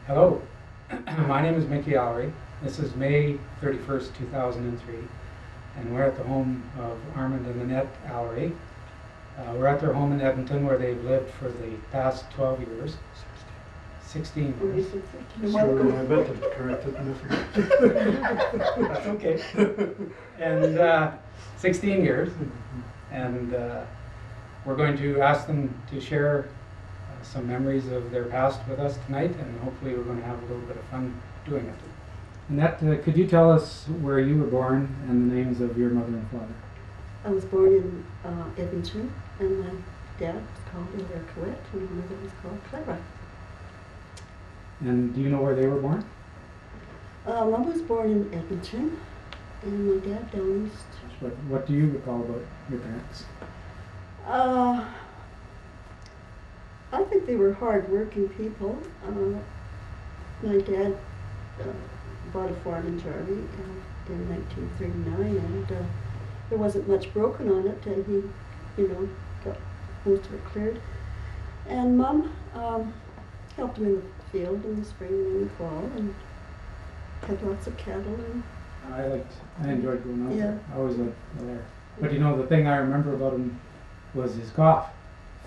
Hello, my name is Mickey Allarie. This is May 31st, 2003, and we're at the home of Armand and Annette Allarie. We're at their home in Edmonton where they've lived for the past 12 years. 16 years. Sorry, I meant to correct it. That's okay. And 16 years. And we're going to ask them to share some memories of their past with us tonight, and hopefully we're going to have a little bit of fun doing it. Annette, could you tell us where you were born and the names of your mother and father? I was born in Edmonton, and my dad was called Allarie, and my mother was called Clara. And do you know where they were born? Mom was born in Edmonton, and my dad down east. What do you recall about your parents? I think they were hard-working people. My dad bought a farm in Jarvie in 1939, and there wasn't much broken on it, and he, got most of it cleared. And Mom helped him in the field in the spring and in the fall, and had lots of cattle. And I enjoyed going out Yeah. there. I always liked there. But the thing I remember about him was his cough.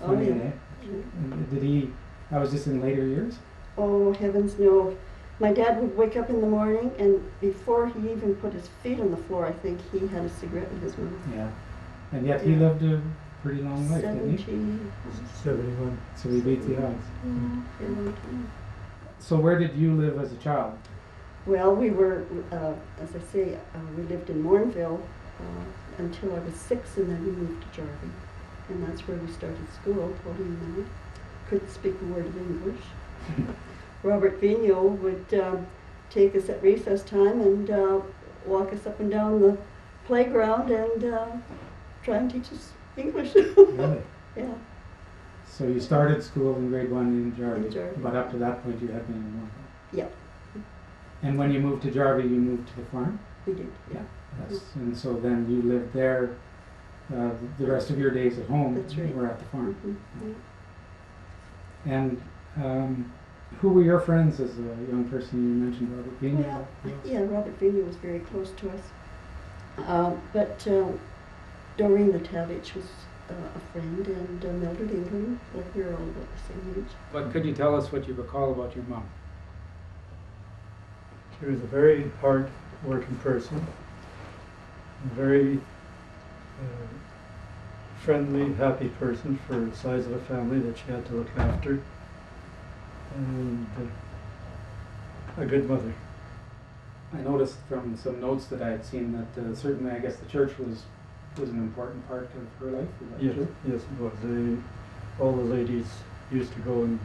Funny, yeah. eh? And that was just in later years? Oh, heavens no. My dad would wake up in the morning, and before he even put his feet on the floor, I think he had a cigarette in his mouth. Yeah. And yet he lived a pretty long life, didn't he? 71. So he beat the odds. Yeah, a long time. So where did you live as a child? Well, we were, as I say, we lived in Mornville until I was 6, and then we moved to Jarvie. And that's where we started school, Pauline and I. Couldn't speak a word of English. Robert Vigneault would take us at recess time and walk us up and down the playground and try and teach us English. Really? Yeah. So you started school in grade 1 in Jarvie, In Jarvie. but up to that point you had been in Morville. Yeah, And when you moved to Jarvie, you moved to the farm? we did. Yeah. And so then you lived there the rest of your days at home. That's right. Were at the farm. Mhm. And who were your friends as a young person? You mentioned Robert Vigneault. Well, Who else? yeah, Robert Vigneault was very close to us. But Doreen Natavich was a friend, and Mildred England, like we were all about the same age. But could you tell us what you recall about your mom? She was a very hard-working person, a very friendly, happy person for the size of a family that she had to look after, and a good mother. I noticed from some notes that I had seen that certainly, I guess, the church was an important part of her life. Is that Yes, true? yes, it was. All the ladies used to go and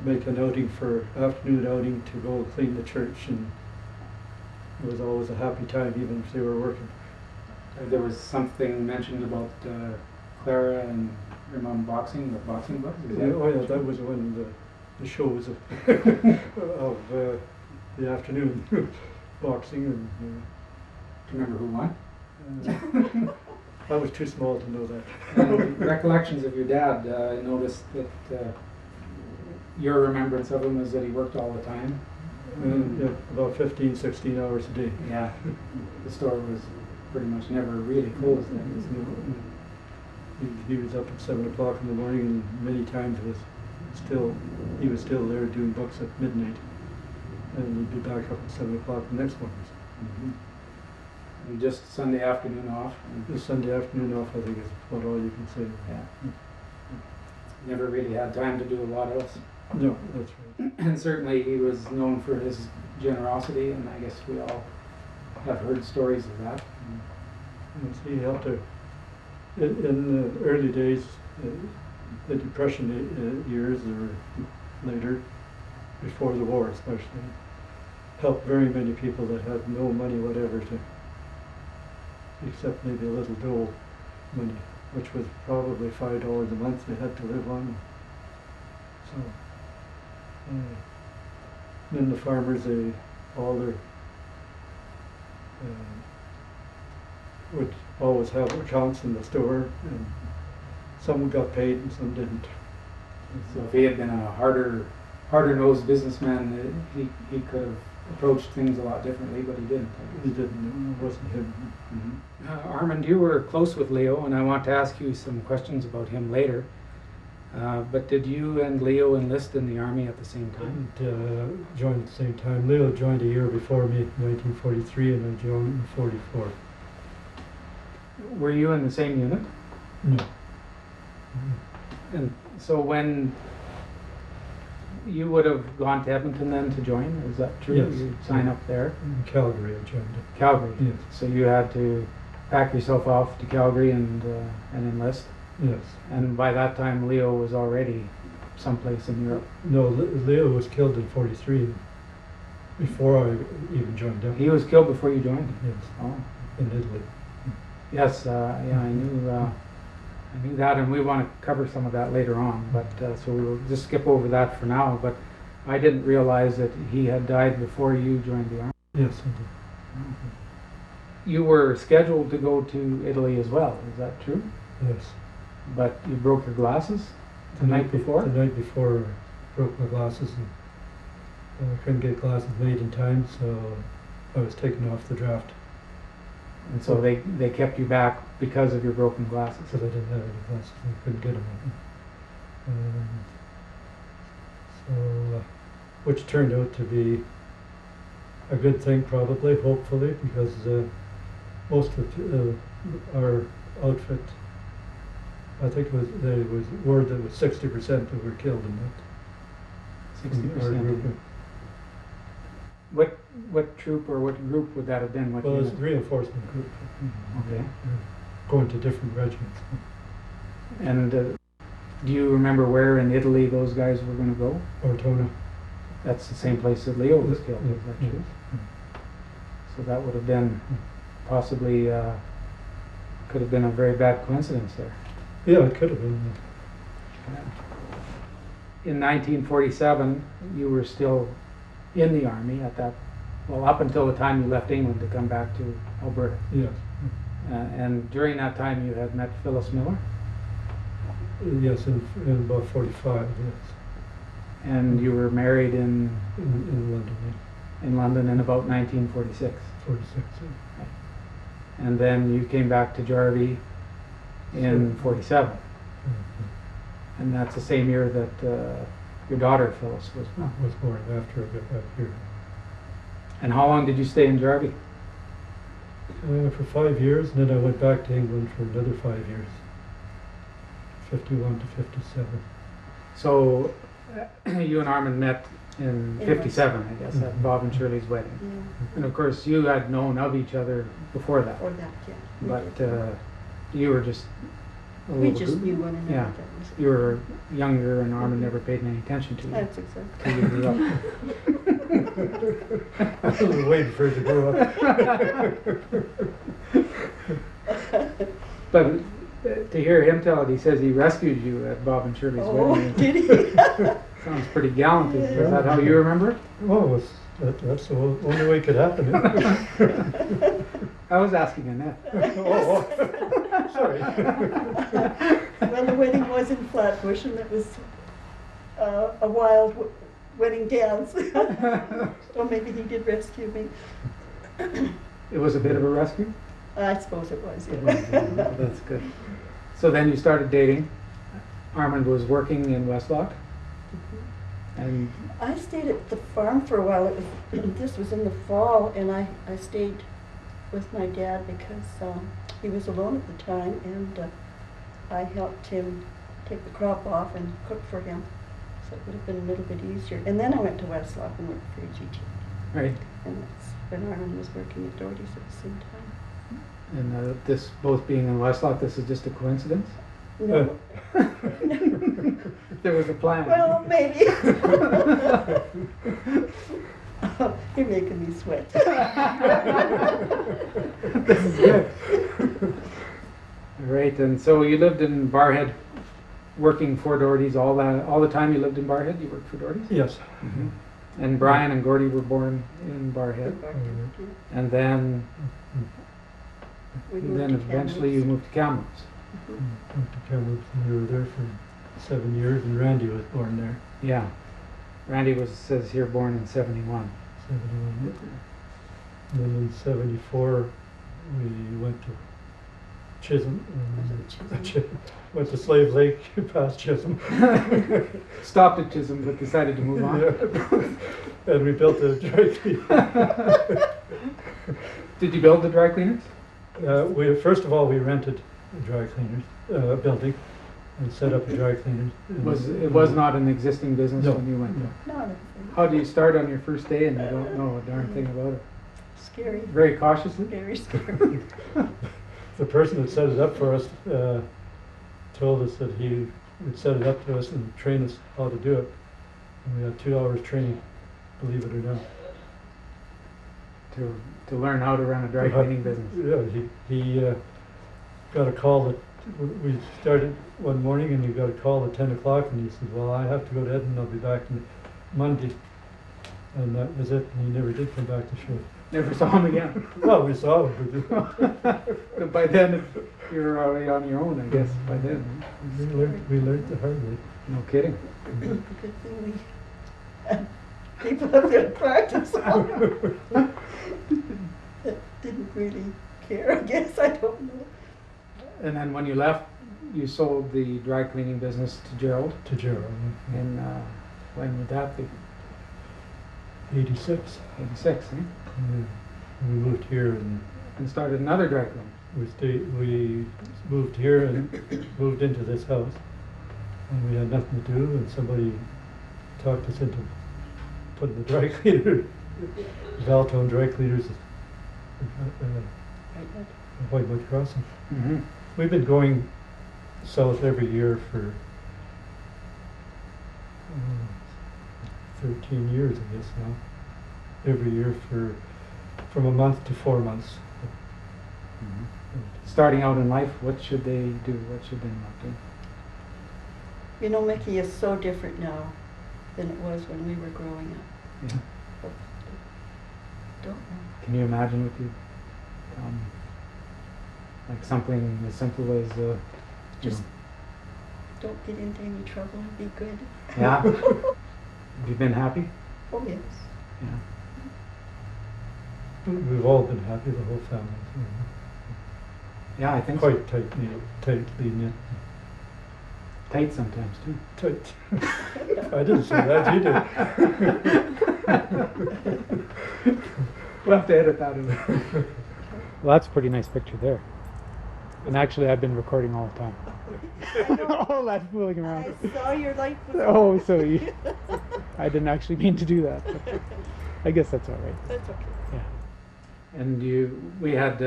make an outing for afternoon outing to go clean the church, and it was always a happy time, even if they were working. There was something mentioned about Clara and your mom boxing with boxing gloves. Is that Oh yeah, that was one of the shows of, of the afternoon boxing, and Do you remember who won? I was too small to know that. And recollections of your dad. I noticed that your remembrance of him is that he worked all the time. Yeah, about 15, 16 hours a day. Yeah, the store was pretty much never really closed then. He was up at 7 o'clock in the morning, and many times he was still there doing books at midnight, and he'd be back up at 7 o'clock the next morning. Mm-hmm. And just Sunday afternoon off. The Sunday afternoon off, I think, is about all you can say. Yeah. Never really had time to do a lot else. No, that's right. And certainly he was known for his generosity, and I guess we all have heard stories of that. Yes, he helped her in the early days, the Depression years, or later, before the war especially, helped very many people that had no money whatever, except maybe a little dole money, which was probably $5 a month they had to live on. So then the farmers, all their would always have accounts in the store, and some got paid and some didn't. So if he had been a harder harder-nosed businessman, he could have approached things a lot differently, but he didn't. He didn't, it wasn't him. Armand, you were close with Leo, and I want to ask you some questions about him later. But did you and Leo enlist in the Army at the same time? And joined at the same time. Leo joined a year before me, 1943, and I joined in 44. Were you in the same unit? No. And so when you would have gone to Edmonton then to join, is that true? Yes. You'd sign up there? In Calgary I joined it. Calgary? Yes. So you had to pack yourself off to Calgary and enlist? Yes. And by that time Leo was already someplace in Europe? No, Leo was killed in 43, before I even joined up. He was killed before you joined? Yes, Oh. in Italy. Yes, yeah, I knew that, and we want to cover some of that later on, but so we'll just skip over that for now. But I didn't realize that he had died before you joined the Army. Yes, I did. You were scheduled to go to Italy as well, is that true? Yes. But you broke your glasses the night before? The night before I broke my glasses and I couldn't get glasses made in time, so I was taken off the draft And so they kept you back because of your broken glasses? because I didn't have any glasses and I couldn't get them. So, which turned out to be a good thing probably, hopefully, because most of our outfit, I think there was word that was 60% that were killed in that. 60%. What troop or what group would that have been? What Well, it was unit? a reinforcement group. Okay. Going to different regiments. And do you remember where in Italy those guys were going to go? Ortona. That's the same place that Leo was killed, is that Yeah. true? So that would have been possibly, could have been a very bad coincidence there. Yeah, it could have been. In 1947, you were still in the Army at that, well, up until the time you left England to come back to Alberta. Yes. And during that time, you had met Phyllis Miller, Yes, in about 45, yes. and you were married in In London, yeah. London in about 1946. 46. And then you came back to Jarvie in 47. And that's the same year that your daughter Phyllis was born. Was born after I got back here. And how long did you stay in Jarvie? For 5 years, and then I went back to England for another 5 years. 51 to 57. So you and Armand met in In 57, I guess, at Bob and Shirley's wedding. Yeah. And of course, you had known of each other before that, Or that, yeah. we but did. you were just a We little just group. knew one another. Yeah. That was it. You were younger, and Armand never paid any attention to you That's exactly. till you grew up. I was waiting for it to grow up. But to hear him tell it, he says he rescued you at Bob and Shirley's Oh, wedding. did he? Sounds pretty gallant. Is Yeah. that how you remember it? Well, that's the only way it could happen. I was asking Annette. Oh, sorry. Well, the wedding was in Flatbush, and it was a wild wedding dance. Or maybe he did rescue me. It was a bit of a rescue? I suppose it was, It yeah. was, that's good. So then you started dating. Armand was working in Westlock. And I stayed at the farm for a while. This was in the fall, and I stayed with my dad because he was alone at the time, and I helped him take the crop off and cook for him. So it would have been a little bit easier. And then I went to Westlock and worked for AGT. right. And that's when Armand was working at Doherty's at the same time. And this both being in Westlock, this is just a coincidence? No. There was a plan. Well, maybe. You're making me sweat. This is good. All right, and so you lived in Barhead, working for Doherty's all the time you lived in Barhead? You worked for Doherty's? Yes. Mm-hmm. And Brian and Gordy were born in Barhead, and then We moved to eventually you Kamloops. moved to Kamloops. Went to Kamloops and we were there for 7 years, and Randy was born there. Yeah. Randy says here born in 71. 71. And then in 74, we went to Chisholm. Went to Slave Lake past Chisholm. Stopped at Chisholm but decided to move on. Yeah. And we built a dry cleaner. Did you build the dry cleaners? First of all, we rented a dry cleaners building and set up a dry cleaner. It was not an existing business No. when you went there? No, How do you start on your first day and you don't know a darn thing about it? scary, Very cautiously? very scary. The person that set it up for us told us that he would set it up to us and train us how to do it. And we had 2 hours training, believe it or not. To learn how to run a dry cleaning business. Yeah, he got a call that we started one morning, and he got a call at 10 o'clock, and he said, well, I have to go to Edmonton, I'll be back Monday. And that was it, and he never did come back to shift. Never saw him again. Well, we saw him, But by then, you were already on your own, I guess, by then. but we learned the hard way. No kidding. Good thing we had people up there to practice on that didn't really care, I guess, I don't know. And then when you left, you sold the dry cleaning business to Gerald. To Gerald. And when would that be? 86. 86, eh? Yeah. We moved here, and And started another dry cleaner. we moved here and moved into this house, and we had nothing to do, and somebody talked us into putting the dry cleaner, Valtone dry cleaners, White Mud Crossing. Mm-hmm. We've been going south every year for 13 years, I guess now. Every year from a month to 4 months. Mm-hmm. Starting out in life, what should they do? What should they not do? You know, Mickey is so different now than it was when we were growing up. Yeah. Don't know. Can you imagine with you? Like something as simple as Just don't get into any trouble and be good. yeah. Have you been happy? Oh, yes. Yeah. We've all been happy, the whole family. Yeah, I think so. Quite tightly knit. Tight sometimes too. Tight. I didn't say that, you did. We'll have to edit that in. Well, that's a pretty nice picture there. And actually, I've been recording all the time. All that fooling around. I saw your light was Oh, so you, I didn't actually mean to do that. But I guess that's all right. That's okay. Yeah. And we had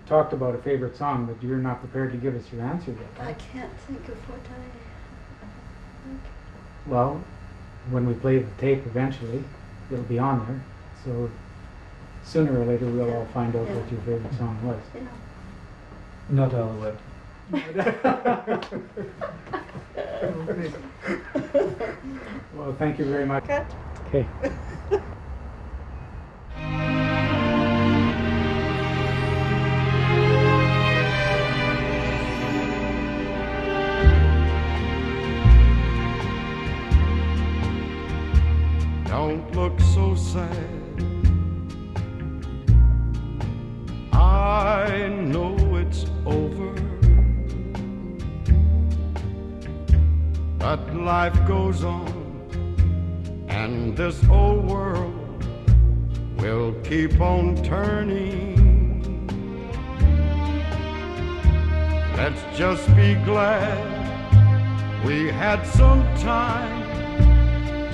talked about a favorite song, but you're not prepared to give us your answer yet. I Right? can't think of what Well, when we play the tape eventually, it'll be on there. So sooner or later, we'll all find out what your favorite song was. yeah. Not Alouette. Well, thank you very much. Cut. Okay. Don't look so sad. I know it's over, but life goes on, and this old world will keep on turning. Let's just be glad we had some time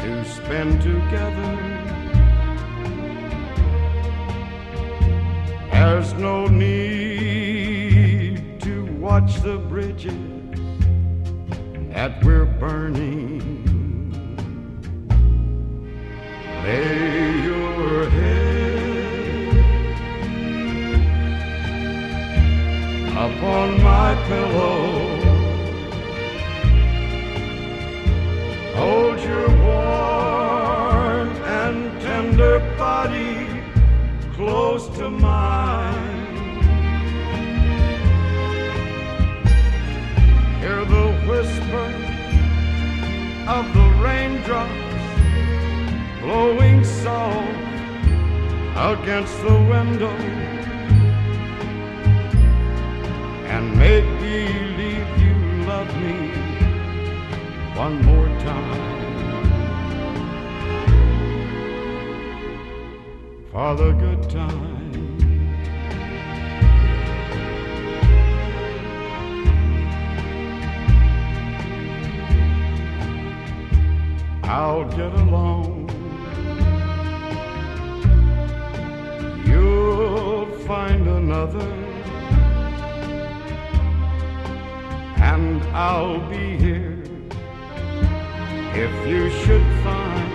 to spend together. There's no need to watch the bridges that we're burning. Lay your head upon my pillow. Hold your warm and tender body close to mine. Hear the whisper of the raindrops blowing soft against the window, and make believe you love me one more time for the good time. I'll get along. You'll find another, and I'll be here if you should find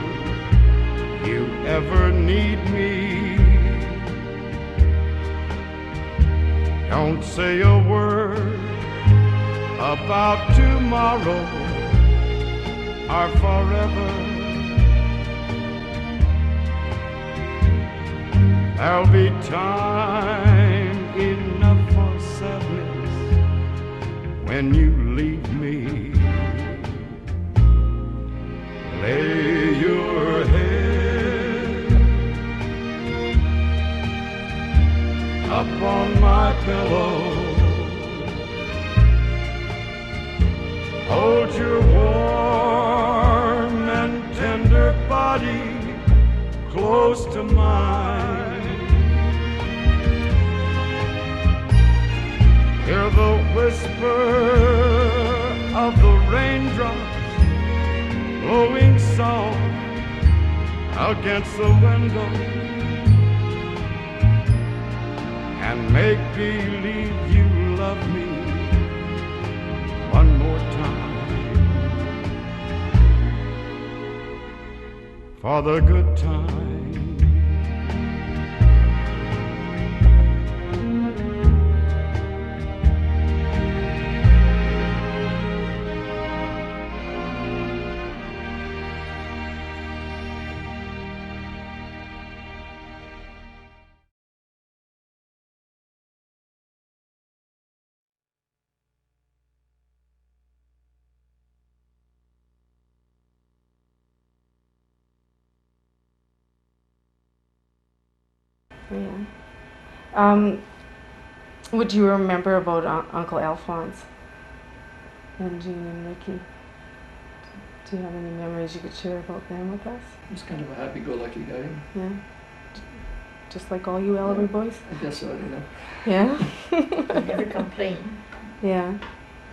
you ever need me. Don't say a word about tomorrow or forever. There'll be time enough for sadness when you leave me. Lay your head upon my pillow, hold your warm and tender body close to mine. Hear the whisper of the raindrops blowing soft against the window, and make believe you love me one more time for the good time. Yeah. What do you remember about Uncle Alphonse and Jeanne and Ricky? Do you have any memories you could share about them with us? He's kind of a happy-go-lucky guy. Yeah. Just like all you Allarie boys? I guess so, you know. Yeah? He never complained. Yeah.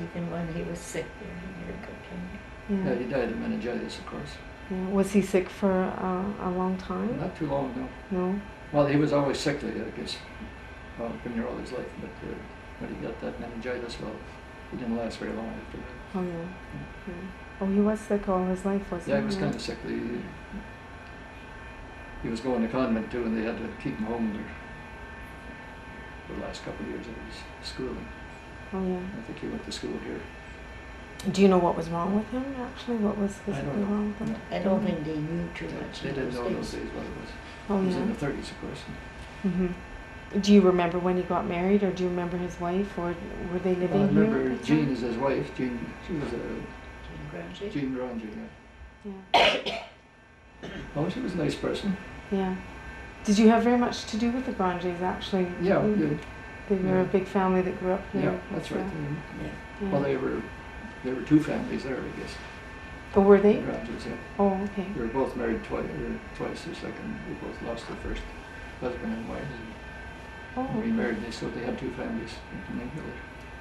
Even when he was sick, he never complained. Yeah. Yeah, he died of meningitis, of course. Yeah. Was he sick for a long time? Not too long, no. No? Well, he was always sickly, I guess. Well, been here all his life, but when he got that meningitis, well, he didn't last very long after that. Oh, yeah. Yeah. Oh, he was sick all his life, wasn't he? Yeah, he was kind of sickly. He was going to convent too, and they had to keep him home there for the last couple of years of his schooling. Oh, yeah. I think he went to school here. Do you know what was wrong with him, actually? What was I physically don't know. wrong with him? I don't think they knew too much. They in didn't know in those those days what it was. Oh, He was yeah. in the 30s, of course. Mm-hmm. Do you remember when he got married, or do you remember his wife, or were they living Well, I here? remember at the Jean time? is his wife. Jean, she was a Granger. Jean Granger, yeah. Yeah. Oh, she was a nice person. Yeah. Did you have very much to do with the Grangers, actually? Yeah, You- good. They were Yeah. a big family that grew up here. Yeah, that's right. Yeah. Yeah. Well, there were two families there, I guess. Oh, were they? The Grangers, yeah. Oh, okay. They were both married twice. Their second, they both lost their first husband and wife. Oh, And remarried. So they had two families in England.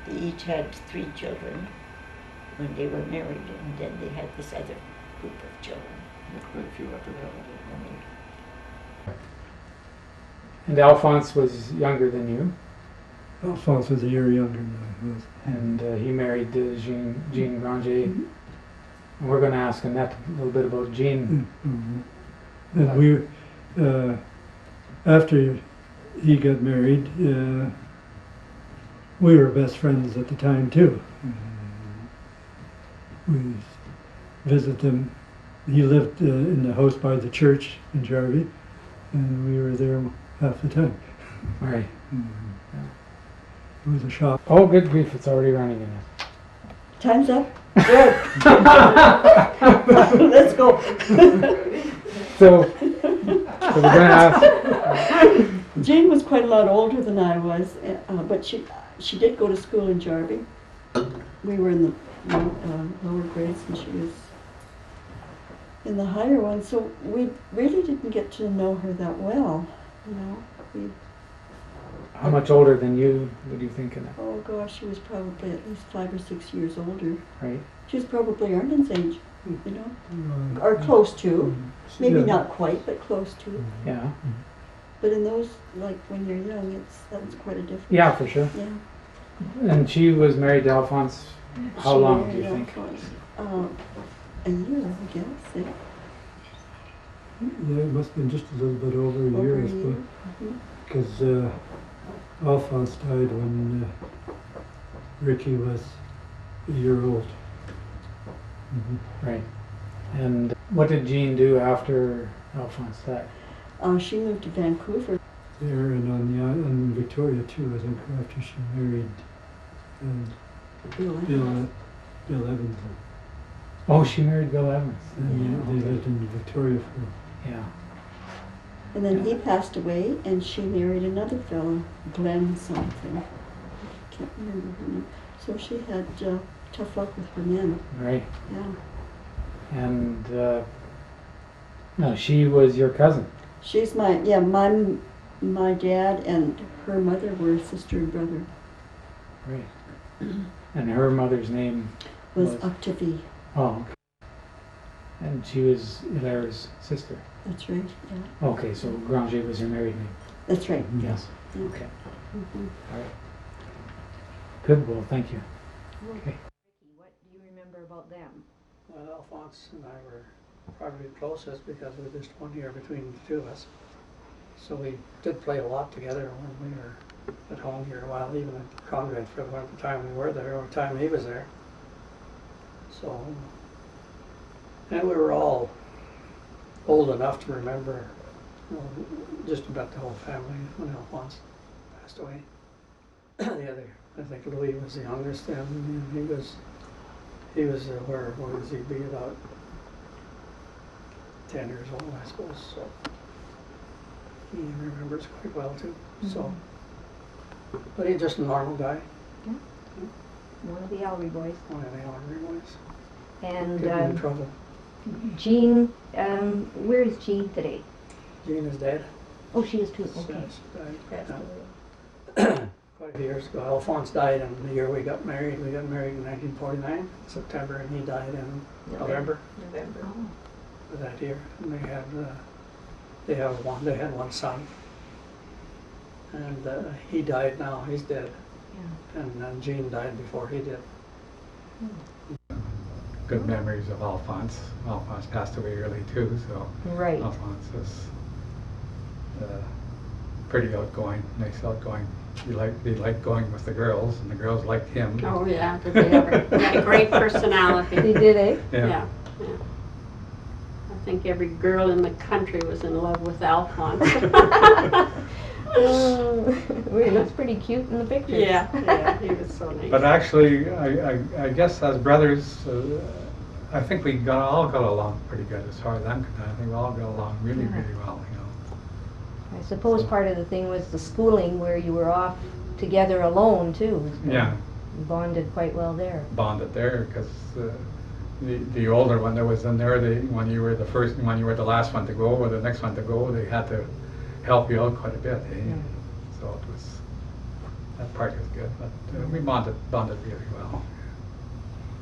They each had 3 children when they were married, and then they had this other group of children. They had quite a few after that. I don't know. And Alphonse was younger than you, Alphonse was a year younger than I was. and he married Jeanne Granger. And we're going to ask Annette a little bit about Jeanne. Mhm. And we, after he got married, we were best friends at the time too. We visited him. He lived in the house by the church in Jarvie, and we were there half the time. All right. It was a shop. Oh, good grief, it's already running in it. Time's up. Good. Let's go. So we're gonna ask. Jean was quite a lot older than I was, but she did go to school in Jarvie. We were in the lower grades and she was in the higher ones, so we really didn't get to know her that well, you know. How much older than you would you think? Oh gosh, she was probably at least 5 or 6 years older. Right. She was probably Armin's age, you know, or close to. Maybe not quite, but close to. Yeah. But in those, like when you're young, that's quite a difference. Yeah, for sure. Yeah. And she was married to Alphonse. How She long do you married think? Alphonse. A year, I guess. Yeah, it must have been just a little bit over a Over year, a I year. suppose. Mhm. Because Alphonse died when Ricky was a year old. Right. And what did Jean do after Alphonse died? She moved to Vancouver. There and on Victoria too, I think, after she married Bill Evans. Oh, she married Bill Evans. And they lived in Victoria for. Yeah. And then he passed away, and she married another fellow, Glenn something. I can't remember her name. So she had tough luck with her men. Right. Yeah. And no, she was your cousin. She's my dad and her mother were sister and brother. Right. And her mother's name Was Octavie. Oh, okay. And she was Hilaire's sister. That's right. Yeah. Okay, so Granger was her married name. That's right. Yes. Yeah. Okay. Mhm. All right. Good. Well, thank you. Okay. What do you remember about them? Well, Alphonse and I were probably closest because we were just 1 year between the two of us. So we did play a lot together when we were at home here a while, even at the convent for the time we were there or the time he was there. So, and we were all old enough to remember, you know, just about the whole family when Alphonse passed away. The other, I think Louis was the youngest, and he was where was he be about 10 years old, I suppose. So he remembers quite well too. So, but he's just a normal guy. Yeah. One of the Allarie boys. One of the Allarie boys. And Getting in trouble. Jean, where is Jean today? Jean is dead. Oh, she is too. Okay. Yes, died. That's Yeah. Quite a few years ago. Alphonse died in the year we got married. We got married in 1949, September, and he died in November November. of that year. And they had one son, and he died now. He's dead, Yeah. and Jean died before he did. Good memories of Alphonse. Alphonse passed away early too, so Right. Alphonse was pretty outgoing, nice outgoing. He liked going with the girls, and the girls liked him. Oh, yeah, did they ever? He had a great personality. He did, eh? Yeah. I think every girl in the country was in love with Alphonse. He looks pretty cute in the pictures. Yeah, he was so nice. But actually, I guess as brothers, I think we all got along pretty good as far as I'm concerned. I think we all got along really, really well, you know. I suppose part of the thing was the schooling where you were off together alone too. So Yeah. you bonded quite well there. Bonded there because the older one that was in there, when you were the last one to go or the next one to go, they had to help you out quite a bit. Eh? Yeah. So it was, that part was good, but we bonded really well.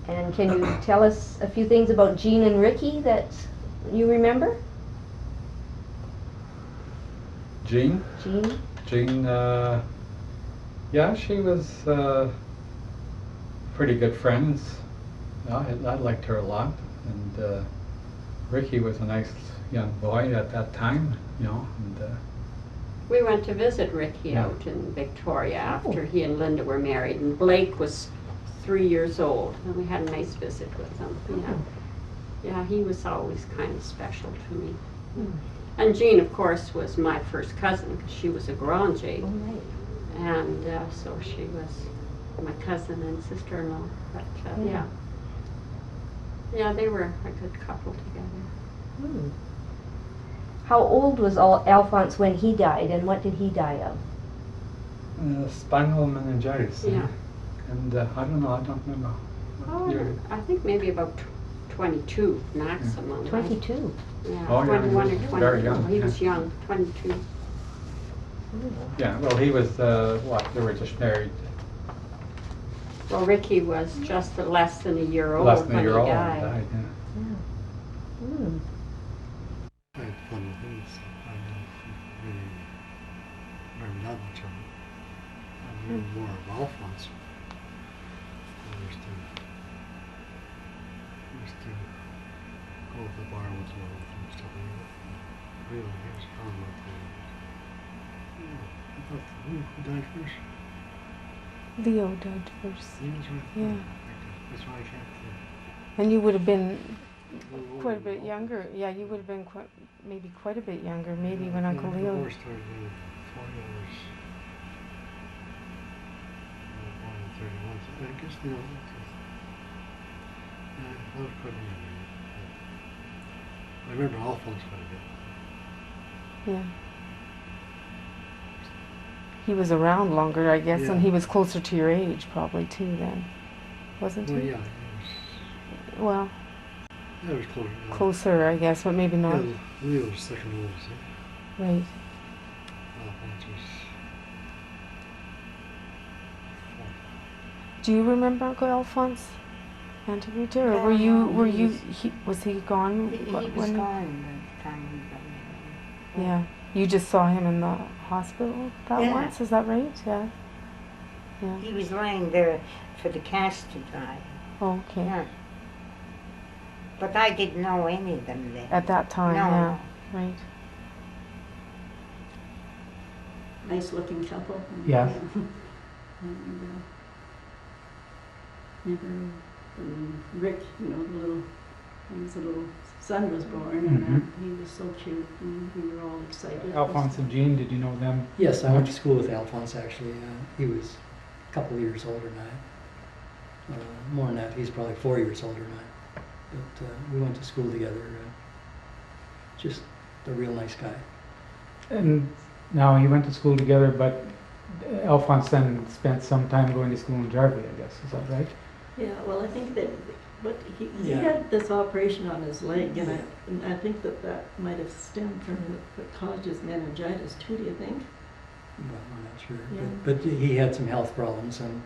And can you tell us a few things about Jean and Ricky that you remember? Jean? Jean, yeah, she was pretty good friends. I liked her a lot, and Ricky was a nice young boy at that time, you know. And We went to visit Ricky Yeah. out in Victoria after he and Linda were married, and Blake was 3 years old, and we had a nice visit with him. Yeah, he was always kind of special to me. And Jean, of course, was my first cousin because she was a Granger, Oh, right. and so she was my cousin and sister-in-law. But yeah, they were a good couple together. How old was Alphonse when he died, and what did he die of? Spinal meningitis. Yeah. And I don't know, I don't remember. what year. I think maybe about 22 maximum. 22. Yeah, Oh, yeah, he 21 or was 22. very young, He yeah. was young, 22. Yeah, well, he was, what, they were just married Well, Ricky was just less than a year old less than when a year he old. died. Yeah. Mm. I had fun with him, so I don't really remember that much of it. I remember more of Alphonse. I used to go to the bar with him and stuff like that. Really, he was fun with him. I thought, who died first? Leo died first. He was right. Yeah. That's why I can't. And you would have been quite a bit younger. Yeah, you would have been maybe quite a bit younger, maybe when Uncle The Leo. war started in 40 hours. Born in 31, so I guess, you know, I was quite young. I remember Alphonse quite a bit. Yeah. He was around longer, I guess, and Yeah. he was closer to your age, probably too. Then, wasn't Well, he? yeah, Well, it was closer. closer, I guess, but maybe not. Yeah, Leo was second oldest. Right. Alphonse was fourth. Do you remember Uncle Alphonse, Auntie Rita, or were you? Was he gone? He was when? gone by the time he got married. Yeah. You just saw him in the hospital that Yeah. once. Is that right? Yeah. Yeah. He was lying there for the cast to die. Oh, okay. Yeah. But I didn't know any of them then. At that time, No. yeah. Right. Nice looking couple. Yes. Never, Rick, you know, when his little son was born, Mhm. and he was so cute, and we were all excited. Alphonse and Jeanne, did you know them? Yes, I went to school with Alphonse actually. He was a couple of years older than I. More than that, he's probably 4 years older than I. But we went to school together. Just a real nice guy. And now you went to school together, but Alphonse then spent some time going to school in Jarvie, I guess. Is that right? Yeah, well, I think that, but he Yeah. had this operation on his leg, and I think that might have stemmed from what caused his meningitis too, do you think? Well, I'm not sure. Yeah. But he had some health problems and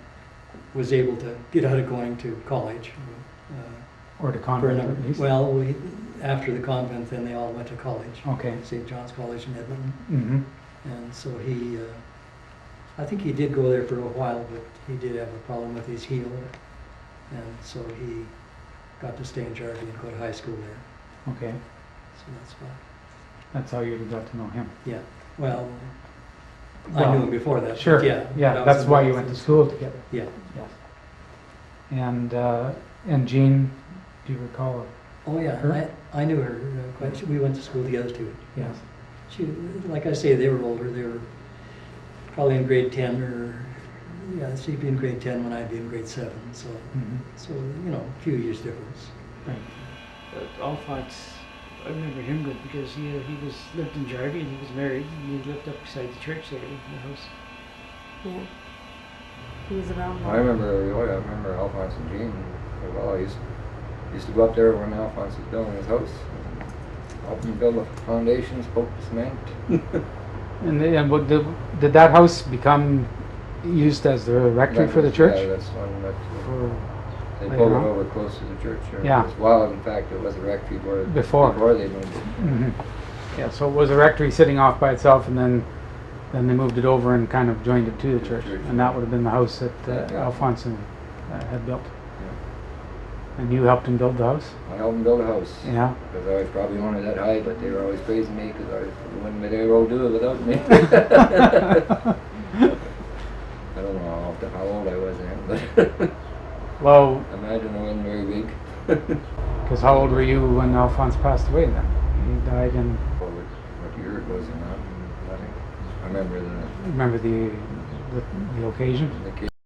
was able to get out of going to college. Or to For a convent number- at least? Well, after the convent, then they all went to college. Okay. St. John's College in Edmonton. Mm-hmm. And so he, I think he did go there for a while, but he did have a problem with his heel. And so he got to stay in Jarvie and go to high school there. Okay. So that's why. That's how you got to know him. Yeah. Well, I Well, knew him before that. but Sure. Yeah. Yeah, that was that's why you involved went to in- school together. Yeah. Yes. And Jeanne, do you recall? Oh, yeah. Her? I knew her quite. We went to school together too. Yes. She, like I say, they were older. They were probably in grade 10 or, yeah, she'd be in grade 10 when I'd be in grade 7. So, Mm-hmm. so you know, a few years difference. Right. But Alphonse, I remember him good because he lived in Jarvie and he was married and he lived up beside the church there in the house. Yeah. He was around. I remember Alphonse and Jeanne very well. I used to go up there when Alphonse was building his house, help him build the foundations, poke the cement. And did that house become used as the rectory for the church? Yeah, that's one that they later pulled it on? over close to the church. Yeah. Well, in fact, it was a rectory Before they moved it. Mm-hmm. Yeah, so it was a rectory sitting off by itself, and then they moved it over and kind of joined it to the church, and that would have been the house that Yeah. Alphonse had built. And you helped him build the house? I helped him build a house. Yeah. Because I was probably only that high, but they were always praising me because I wouldn't be able to do it without me. I don't know how old I was then, but Well, I imagine I wasn't very big. because how old were you when Alphonse passed away then? He died in... What year it was in that? I remember Remember the occasion? the